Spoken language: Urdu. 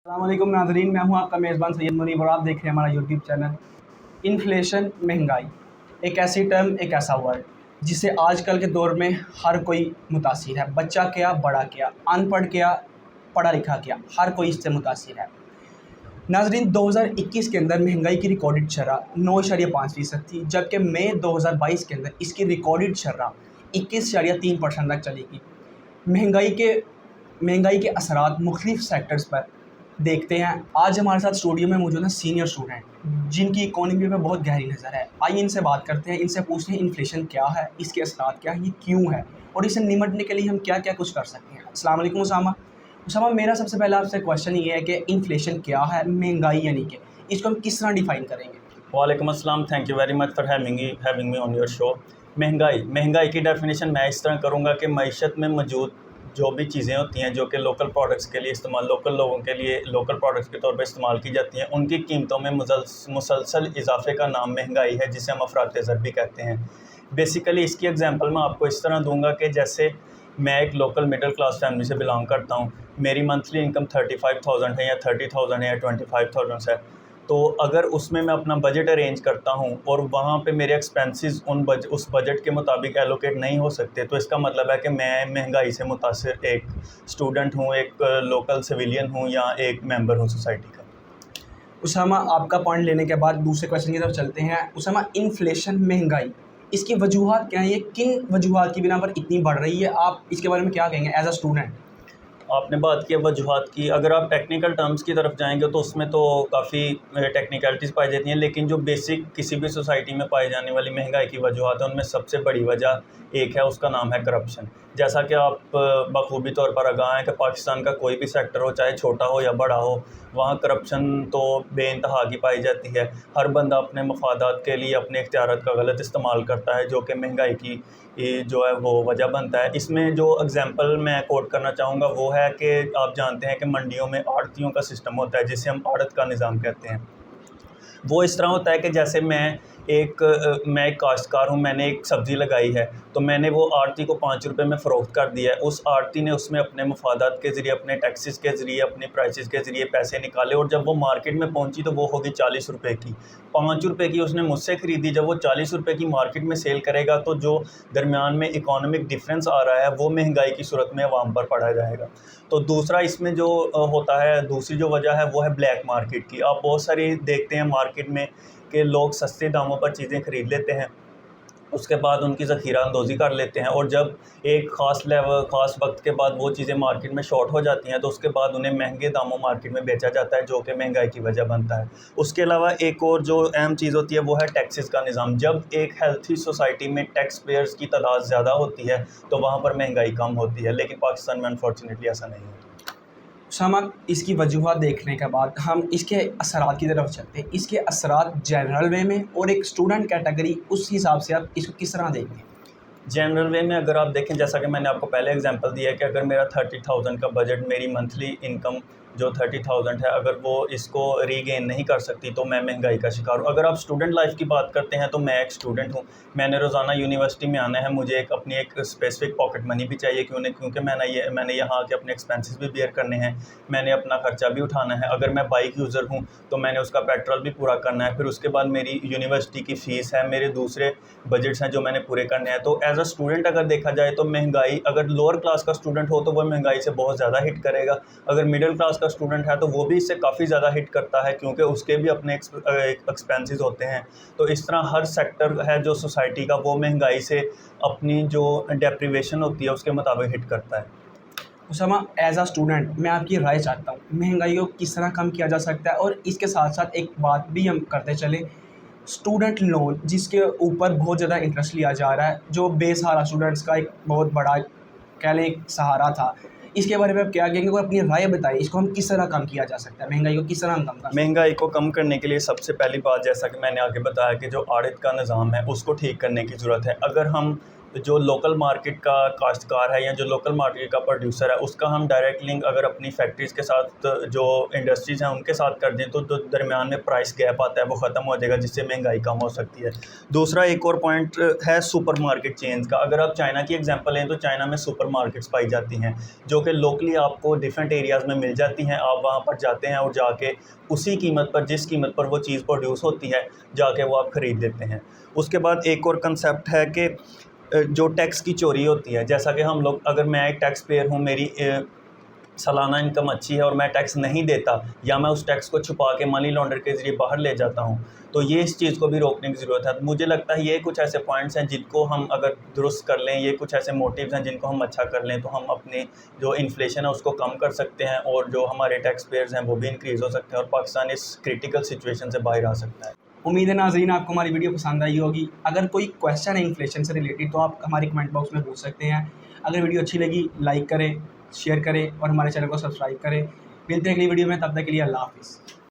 السلام علیکم ناظرین، میں ہوں آپ کا میزبان سید منیب اور آپ دیکھ رہے ہیں ہمارا یوٹیوب چینل۔ انفلیشن، مہنگائی ایک ایسی ٹرم، ایک ایسا ورڈ جس سے آج کل کے دور میں ہر کوئی متاثر ہے، بچہ کیا، بڑا کیا، ان پڑھ کیا، پڑھا لکھا کیا، ہر کوئی اس سے متاثر ہے۔ ناظرین، 2021 کے اندر مہنگائی کی ریکارڈڈ شرح 9.5% تھی، جبکہ مئی 2022 کے اندر اس کی ریکارڈڈ شرح 21.3% تک چلے گی۔ مہنگائی کے اثرات مختلف سیکٹرز پر دیکھتے ہیں۔ آج ہمارے ساتھ اسٹوڈیو میں موجود ہیں سینئر اسٹوڈنٹ جن کی اکانومی پہ بہت گہری نظر ہے۔ آئیے ان سے بات کرتے ہیں، ان سے پوچھتے ہیں انفلیشن کیا ہے، اس کے اثرات کیا ہیں، یہ کیوں ہے اور اسے نمٹنے کے لیے ہم کیا کیا کچھ کر سکتے ہیں۔ السلام علیکم اسامہ، میرا سب سے پہلا آپ سے کویشچن یہ ہے کہ انفلیشن کیا ہے، مہنگائی یعنی کہ اس کو ہم کس طرح ڈیفائن کریں گے؟ وعلیکم السلام، thank you very much for having me on your show. مہنگائی کی ڈیفینیشن میں اس طرح کروں گا کہ معیشت میں موجود جو بھی چیزیں ہوتی ہیں جو کہ لوکل پروڈکٹس کے لیے لوکل لوگوں کے لیے لوکل پروڈکٹس کے طور پہ استعمال کی جاتی ہیں، ان کی قیمتوں میں مسلسل اضافے کا نام مہنگائی ہے، جسے ہم افراط زر بھی کہتے ہیں۔ بیسیکلی اس کی ایگزامپل میں آپ کو اس طرح دوں گا کہ جیسے میں ایک لوکل مڈل کلاس فیملی سے بلانگ کرتا ہوں، میری منتھلی انکم 35,000 ہے یا 30,000 ہے یا 25,000 ہے، تو اگر اس میں اپنا بجٹ ارینج کرتا ہوں اور وہاں پہ میرے ایکسپینسز اس بجٹ کے مطابق ایلوکیٹ نہیں ہو سکتے، تو اس کا مطلب ہے کہ میں مہنگائی سے متاثر ایک اسٹوڈنٹ ہوں، ایک لوکل سویلین ہوں یا ایک ممبر ہوں سوسائٹی کا۔ اسامہ، آپ کا پوائنٹ لینے کے بعد دوسرے کویشچن کی طرف چلتے ہیں۔ اسامہ، انفلیشن، مہنگائی، اس کی وجوہات کیا ہیں؟ یہ کن وجوہات کی بنا پر اتنی بڑھ رہی ہے؟ آپ اس کے بارے میں کیا کہیں گے ایز اے اسٹوڈنٹ؟ آپ نے بات کی وجوہات کی، اگر آپ ٹیکنیکل ٹرمز کی طرف جائیں گے تو اس میں تو کافی ٹیکنیکلٹیز پائی جاتی ہیں، لیکن جو بیسک کسی بھی سوسائٹی میں پائی جانے والی مہنگائی کی وجوہات ہیں ان میں سب سے بڑی وجہ ایک ہے، اس کا نام ہے کرپشن۔ جیسا کہ آپ بخوبی طور پر آگاہ ہیں کہ پاکستان کا کوئی بھی سیکٹر ہو، چاہے چھوٹا ہو یا بڑا ہو، وہاں کرپشن تو بے انتہا کی پائی جاتی ہے۔ ہر بندہ اپنے مفادات کے لیے اپنے اختیارات کا غلط استعمال کرتا ہے، جو کہ مہنگائی کی جو ہے وہ وجہ بنتا ہے۔ اس میں جو اگزامپل میں کوٹ کرنا چاہوں گا وہ ہے کہ آپ جانتے ہیں کہ منڈیوں میں آڑتیوں کا سسٹم ہوتا ہے، جسے ہم آڑت کا نظام کہتے ہیں۔ وہ اس طرح ہوتا ہے کہ جیسے میں ایک کاشتکار ہوں، میں نے ایک سبزی لگائی ہے، تو میں نے وہ آڑتی کو 5 روپے میں فروخت کر دیا ہے۔ اس آڑتی نے اس میں اپنے مفادات کے ذریعے، اپنے ٹیکسز کے ذریعے، اپنے پرائسز کے ذریعے پیسے نکالے، اور جب وہ مارکیٹ میں پہنچی تو وہ ہوگی 40 روپے کی۔ 5 روپے کی اس نے مجھ سے خریدی، جب وہ 40 روپے کی مارکیٹ میں سیل کرے گا تو جو درمیان میں اکانومک ڈفرینس آ رہا ہے وہ مہنگائی کی صورت میں عوام پر پڑا جائے گا۔ تو دوسرا اس میں جو ہوتا ہے، دوسری جو وجہ ہے وہ ہے بلیک مارکیٹ کی۔ آپ بہت ساری دیکھتے ہیں مارکیٹ میں کہ لوگ سستے داموں پر چیزیں خرید لیتے ہیں، اس کے بعد ان کی ذخیرہ اندوزی کر لیتے ہیں، اور جب ایک خاص وقت کے بعد وہ چیزیں مارکیٹ میں شارٹ ہو جاتی ہیں تو اس کے بعد انہیں مہنگے داموں مارکیٹ میں بیچا جاتا ہے، جو کہ مہنگائی کی وجہ بنتا ہے۔ اس کے علاوہ ایک اور جو اہم چیز ہوتی ہے وہ ہے ٹیکسز کا نظام۔ جب ایک ہیلتھی سوسائٹی میں ٹیکس پیئرز کی تعداد زیادہ ہوتی ہے تو وہاں پر مہنگائی کم ہوتی ہے، لیکن پاکستان میں انفارچونیٹلی ایسا نہیں ہے۔ اسامہ، اس کی وجوہات دیکھنے کے بعد ہم اس کے اثرات کی طرف چلتے ہیں۔ اس کے اثرات جنرل وے میں اور ایک اسٹوڈنٹ کیٹیگری، اس حساب سے آپ اس کو کس طرح دیکھیں گے؟ جنرل وے میں اگر آپ دیکھیں، جیسا کہ میں نے آپ کو پہلے اگزامپل دیا ہے کہ اگر میرا 30,000 کا بجٹ، میری منتھلی انکم جو 30,000 ہے، اگر وہ اس کو ری گین نہیں کر سکتی تو میں مہنگائی کا شکار ہوں۔ اگر آپ اسٹوڈنٹ لائف کی بات کرتے ہیں تو میں ایک اسٹوڈنٹ ہوں، میں نے روزانہ یونیورسٹی میں آنا ہے، مجھے اپنی ایک اسپیسیفک پاکٹ منی بھی چاہیے، کیونکہ میں نے یہاں کے اپنے ایکسپینسز بھی بیئر کرنے ہیں، میں نے اپنا خرچہ بھی اٹھانا ہے۔ اگر میں بائک یوزر ہوں تو میں نے اس کا پیٹرول بھی پورا کرنا ہے، پھر اس کے بعد میری یونیورسٹی کی فیس ہے، میرے دوسرے بجٹس ہیں جو میں نے پورے کرنے ہیں۔ تو ایز اے اسٹوڈنٹ اگر دیکھا جائے تو مہنگائی، اگر لوور کلاس کا اسٹوڈنٹ ہو تو وہ مہنگائی سے بہت زیادہ ہٹ کرے گا، اگر مڈل کلاس کا اسٹوڈنٹ ہے تو وہ بھی اس سے کافی زیادہ ہٹ کرتا ہے، کیونکہ اس کے بھی اپنے ایکسپینسز ہوتے ہیں۔ تو اس طرح ہر سیکٹر ہے جو سوسائٹی کا، وہ مہنگائی سے اپنی جو ڈیپریویشن ہوتی ہے اس کے مطابق ہٹ کرتا ہے۔ اسامہ، ایز اے اسٹوڈنٹ میں آپ کی رائے چاہتا ہوں، مہنگائی کو کس طرح کم کیا جا سکتا ہے؟ اور اس کے ساتھ ساتھ ایک بات بھی ہم کرتے چلیں، اسٹوڈنٹ لون جس کے اوپر بہت زیادہ انٹرسٹ لیا جا رہا ہے، جو بے سہارا اسٹوڈنٹس کا ایک بہت بڑا کہہ لیں ایک سہارا تھا، اس کے بارے میں آپ کیا کہیں گے؟ کوئی اپنی رائے بتائیں، اس کو ہم کس طرح کم کیا جا سکتا ہے، مہنگائی کو کس طرح ہم کم کر سکتے ہیں؟ مہنگائی کو کم کرنے کے لیے سب سے پہلی بات، جیسا کہ میں نے آگے بتایا کہ جو آڑت کا نظام ہے اس کو ٹھیک کرنے کی ضرورت ہے۔ اگر ہم جو لوکل مارکیٹ کا کاشتکار ہے یا جو لوکل مارکیٹ کا پروڈیوسر ہے اس کا ہم ڈائریکٹ لنک اگر اپنی فیکٹریز کے ساتھ جو انڈسٹریز ہیں ان کے ساتھ کر دیں تو درمیان میں پرائس گیپ آتا ہے وہ ختم ہو جائے گا، جس سے مہنگائی کم ہو سکتی ہے۔ دوسرا ایک اور پوائنٹ ہے سپر مارکیٹ چینز کا۔ اگر آپ چائنا کی ایگزامپل لیں تو چائنا میں سپر مارکیٹس پائی جاتی ہیں جو کہ لوکلی آپ کو ڈفرینٹ ایریاز میں مل جاتی ہیں، آپ وہاں پر جاتے ہیں اور جا کے اسی قیمت پر جس قیمت پر وہ چیز پروڈیوس ہوتی ہے جا کے وہ آپ خرید لیتے ہیں۔ اس کے بعد ایک اور کنسیپٹ ہے کہ جو ٹیکس کی چوری ہوتی ہے، جیسا کہ ہم لوگ، اگر میں ایک ٹیکس پیئر ہوں، میری سالانہ انکم اچھی ہے اور میں ٹیکس نہیں دیتا یا میں اس ٹیکس کو چھپا کے منی لانڈر کے ذریعے باہر لے جاتا ہوں، تو یہ اس چیز کو بھی روکنے کی ضرورت ہے۔ مجھے لگتا ہے یہ کچھ ایسے پوائنٹس ہیں جن کو ہم اگر درست کر لیں، یہ کچھ ایسے موٹیوز ہیں جن کو ہم اچھا کر لیں تو ہم اپنے جو انفلیشن ہے اس کو کم کر سکتے ہیں اور جو ہمارے ٹیکس پیئرز ہیں وہ بھی انکریز ہو سکتے ہیں اور پاکستان اس کریٹیکل سچویشن سے باہر آ سکتا ہے۔ امید ہے ناظرین آپ کو ہماری ویڈیو پسند آئی ہوگی۔ اگر کوئی کویسچن ہے انفلیشن سے ریلیٹڈ تو آپ ہماری کمنٹ باکس میں پوچھ سکتے ہیں۔ اگر ویڈیو اچھی لگی لائک کریں، شیئر کریں اور ہمارے چینل کو سبسکرائب کریں۔ ملتے ہیں اگلی ویڈیو میں، تب تک کے لیے اللہ حافظ۔